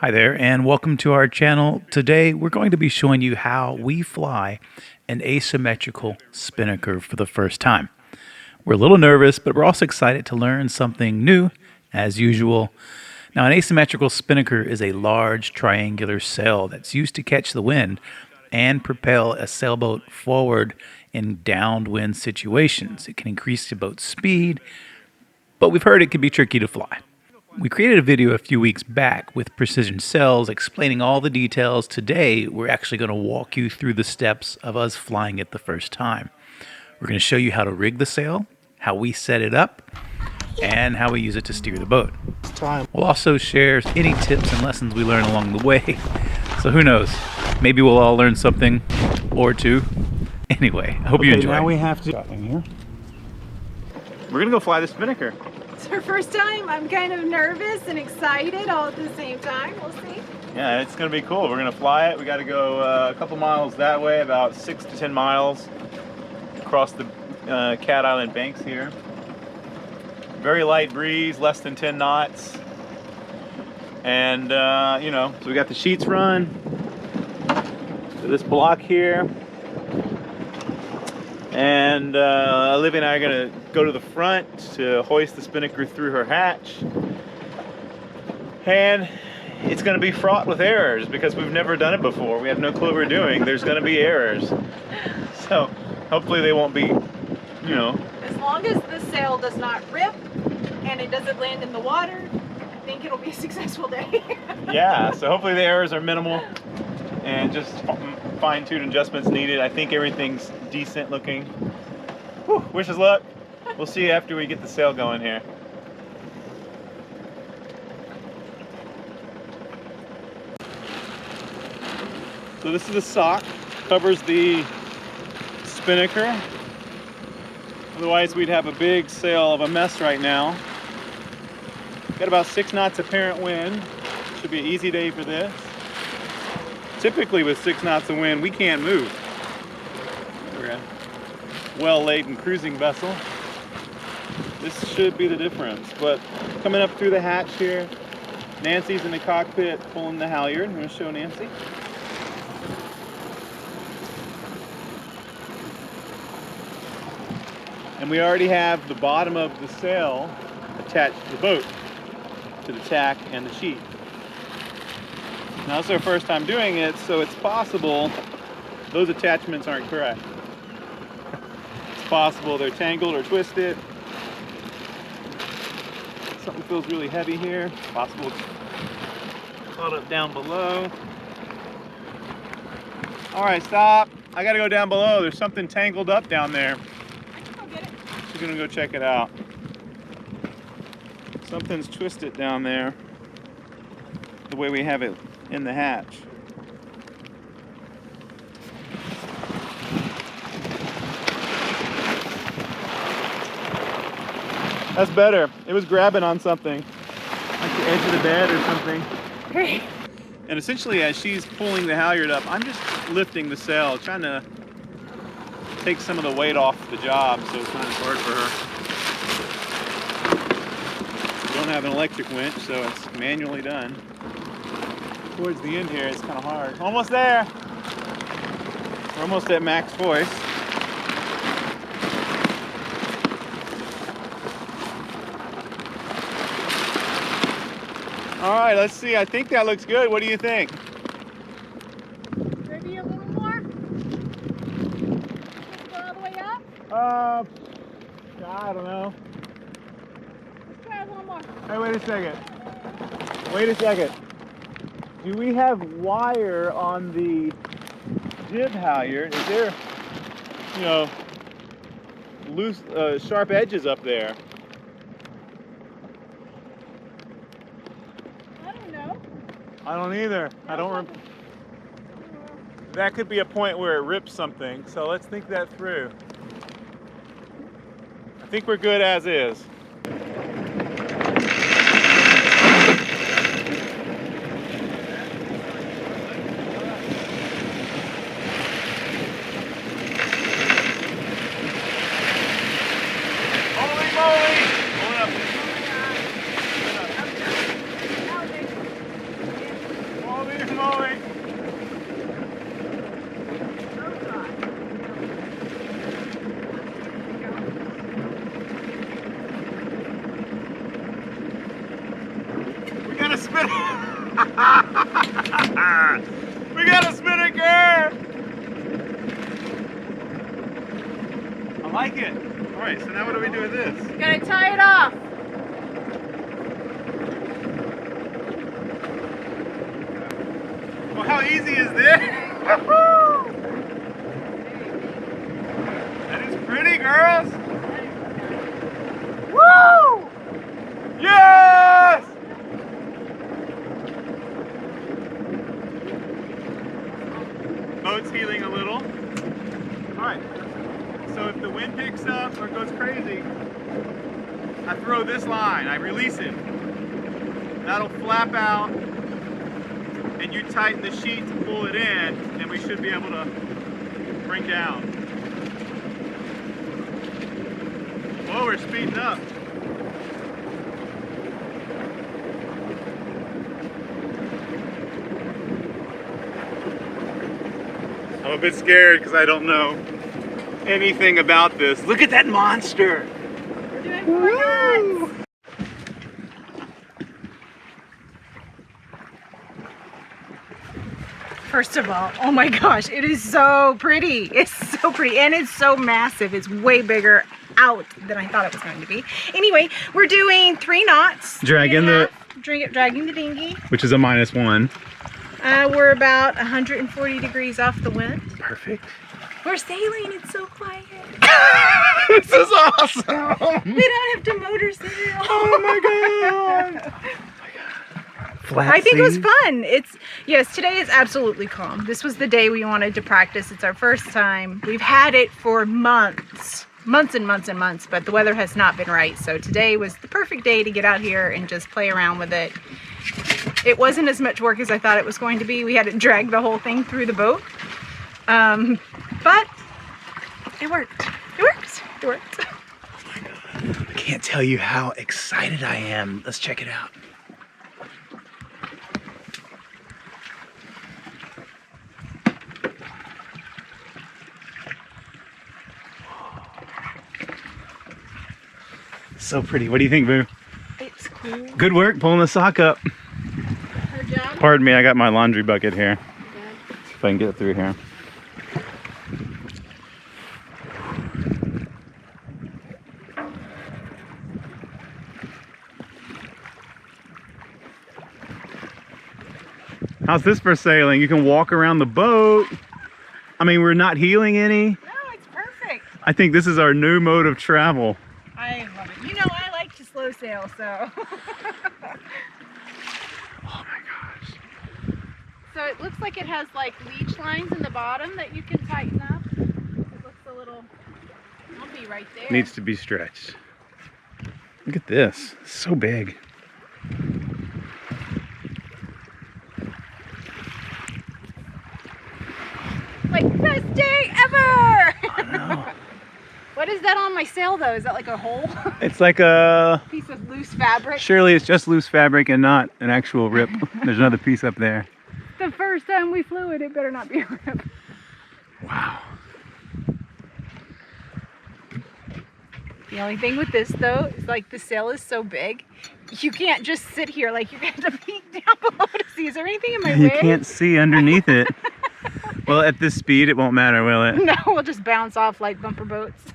Hi there, and welcome to our channel. Today, we're going to be showing you how we fly an asymmetrical spinnaker for the first time. We're a little nervous, but we're also excited to learn something new, as usual. Now, an asymmetrical spinnaker is a large triangular sail that's used to catch the wind and propel a sailboat forward in downwind situations. It can increase the boat's speed, but we've heard it can be tricky to fly. We created a video a few weeks back with precision sails explaining all the details. Today, we're actually going to walk you through the steps of us flying it the first time. We're going to show you how to rig the sail, how we set it up, and how we use it to steer the boat. We'll also share any tips and lessons we learn along the way. So who knows? Maybe we'll all learn something or two. Anyway, I hope you enjoy. Now we have to in here. We're going to go fly the spinnaker. It's our first time. I'm kind of nervous and excited all at the same time. We'll see. Yeah, it's going to be cool. We're going to fly it. We got to go a couple miles that way, about 6 to 10 miles across the Cat Island banks here. Very light breeze, less than 10 knots. And, so we got the sheets run to this block here. And Olivia and I are going to go to the front to hoist the spinnaker through her hatch. And it's going to be fraught with errors because we've never done it before. We have no clue what we're doing. There's going to be errors. So hopefully they won't be, As long as the sail does not rip and it doesn't land in the water, I think it'll be a successful day. Yeah, so hopefully the errors are minimal and just fine-tuned adjustments needed. I think everything's decent looking. Whew, wish us luck. We'll see you after we get the sail going here. So this is the sock, covers the spinnaker. Otherwise we'd have a big sail of a mess right now. Got about 6 knots apparent wind. Should be an easy day for this. Typically with 6 knots of wind, we can't move. We're a well-laden cruising vessel. This should be the difference. But coming up through the hatch here, Nancy's in the cockpit pulling the halyard. I'm going to show Nancy. And we already have the bottom of the sail attached to the boat, to the tack and the sheet. Now this is our first time doing it, so it's possible those attachments aren't correct. It's possible they're tangled or twisted. Something feels really heavy here. It's possible it's caught up down below. All right, stop. I gotta go down below. There's something tangled up down there. I'll get it. She's gonna go check it out. Something's twisted down there, the way we have it in the hatch. That's better. It was grabbing on something, like the edge of the bed or something. Great. And essentially, as she's pulling the halyard up, I'm just lifting the sail, trying to take some of the weight off the job so it's not as hard for her. We don't have an electric winch, so it's manually done. Towards the end here, it's kind of hard. Almost there. We're almost at max voice. All right, let's see. I think that looks good. What do you think? Maybe a little more? Go all the way up? I don't know. Let's try a little more. Hey, wait a second. Wait a second. Do we have wire on the jib halyard? Is there, loose, sharp edges up there? I don't know. I don't either. I don't. That could be a point where it rips something. So let's think that through. I think we're good as is. spinnaker! We got a spinnaker! I like it. All right, so now what do we do with this? Gotta tie it off. Well, how easy is this? That is pretty, girls. Woo! Yes! Boat's heeling a little. All right. So if the wind picks up or goes crazy, I throw this line, I release it. That'll flap out, and you tighten the sheet to pull it in, and we should be able to bring down. Whoa, we're speeding up. I'm a bit scared because I don't know anything about this. Look at that monster! We're doing 4 knots. First of all, oh my gosh, it is so pretty. It's so pretty, and it's so massive. It's way bigger out than I thought it was going to be. Anyway, we're doing 3 knots. Dragging dragging the dinghy. which is a -1. We're about 140 degrees off the wind. Perfect. We're sailing. It's so quiet. This is awesome! We don't have to motor sail. Oh my god! Flat I think it was seas. fun. Yes, today is absolutely calm. This was the day we wanted to practice. It's our first time. We've had it for months and months and months, but the weather has not been right. So today was the perfect day to get out here and just play around with it. It wasn't as much work as I thought it was going to be. We had to drag the whole thing through the boat. But it worked. It worked. It worked. I can't tell you how excited I am. Let's check it out. So pretty. What do you think, Boo? It's cool. Good work pulling the sock up. Her job. Pardon me, I got my laundry bucket here. If I can get through here. How's this for sailing? You can walk around the boat. I mean, we're not heeling any. No, it's perfect. I think this is our new mode of travel. I love it. You know, I like to slow sail, so. Oh my gosh. So it looks like it has like leech lines in the bottom that you can tighten up. It looks a little lumpy right there. Needs to be stretched. Look at this. It's so big. Like, best day ever! I know. What is that on my sail though? Is that like a hole? It's like a... Piece of loose fabric? Surely it's just loose fabric and not an actual rip. There's another piece up there. The first time we flew it, it better not be a rip. Wow. The only thing with this though is like the sail is so big, you can't just sit here. Like you have to peek down below to see. Is there anything in my You way? can't see underneath it. Well, at this speed, it won't matter, will it? No, we'll just bounce off like bumper boats.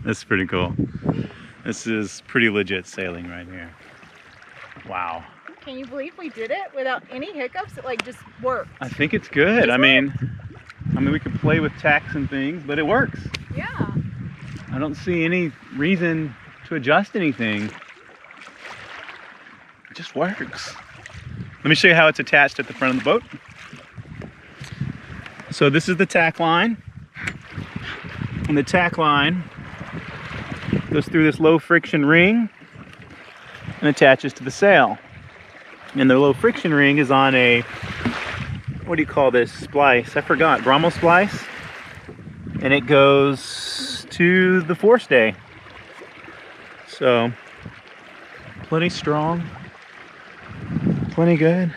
That's pretty cool. This is pretty legit sailing right here. Wow. Can you believe we did it without any hiccups? It like just worked. I think it's good. I mean, we could play with tacks and things, but it works. Yeah. I don't see any reason to adjust anything. It just works. Let me show you how it's attached at the front of the boat. So this is the tack line. And the tack line goes through this low friction ring and attaches to the sail. And the low friction ring is on a, what do you call this splice? I forgot, Brommel splice. And it goes to the forestay. So, plenty strong, plenty good.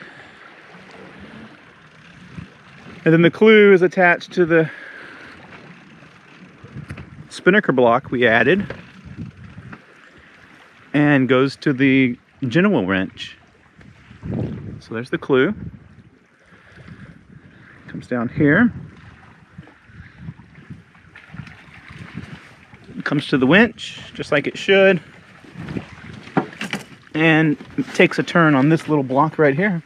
And then the clue is attached to the spinnaker block we added and goes to the Gennaker wrench. So there's the clue. Comes down here. Comes to the winch, just like it should. And takes a turn on this little block right here.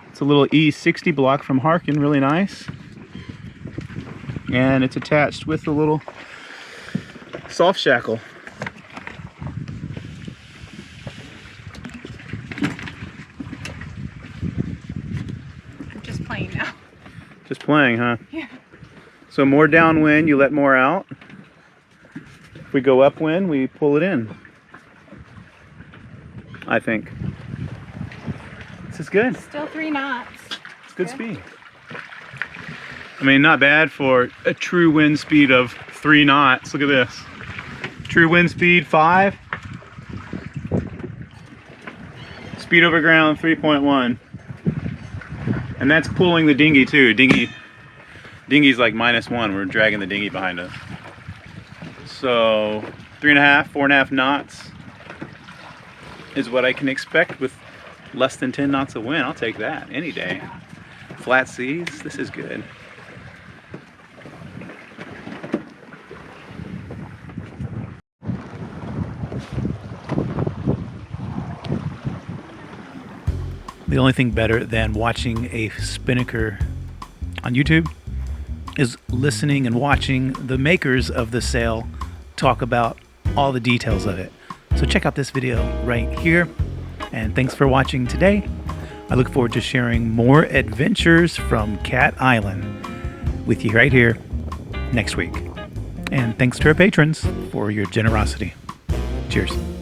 It's a little E60 block from Harkin, really nice. And it's attached with a little soft shackle. I'm just playing now. Just playing, huh? Yeah. So more downwind, you let more out. If we go upwind, we pull it in. I think. This is good. Still 3 knots. It's good speed. I mean, not bad for a true wind speed of 3 knots. Look at this. True wind speed 5. Speed over ground 3.1. And that's pulling the dinghy too. Dinghy's like -1. We're dragging the dinghy behind us. So 3.5, 4.5 knots is what I can expect with less than 10 knots of wind. I'll take that any day. Flat seas, this is good. The only thing better than watching a spinnaker on YouTube is listening and watching the makers of the sail talk about all the details of it. So check out this video right here. And thanks for watching today. I look forward to sharing more adventures from Cat Island with you right here next week. And thanks to our patrons for your generosity. Cheers.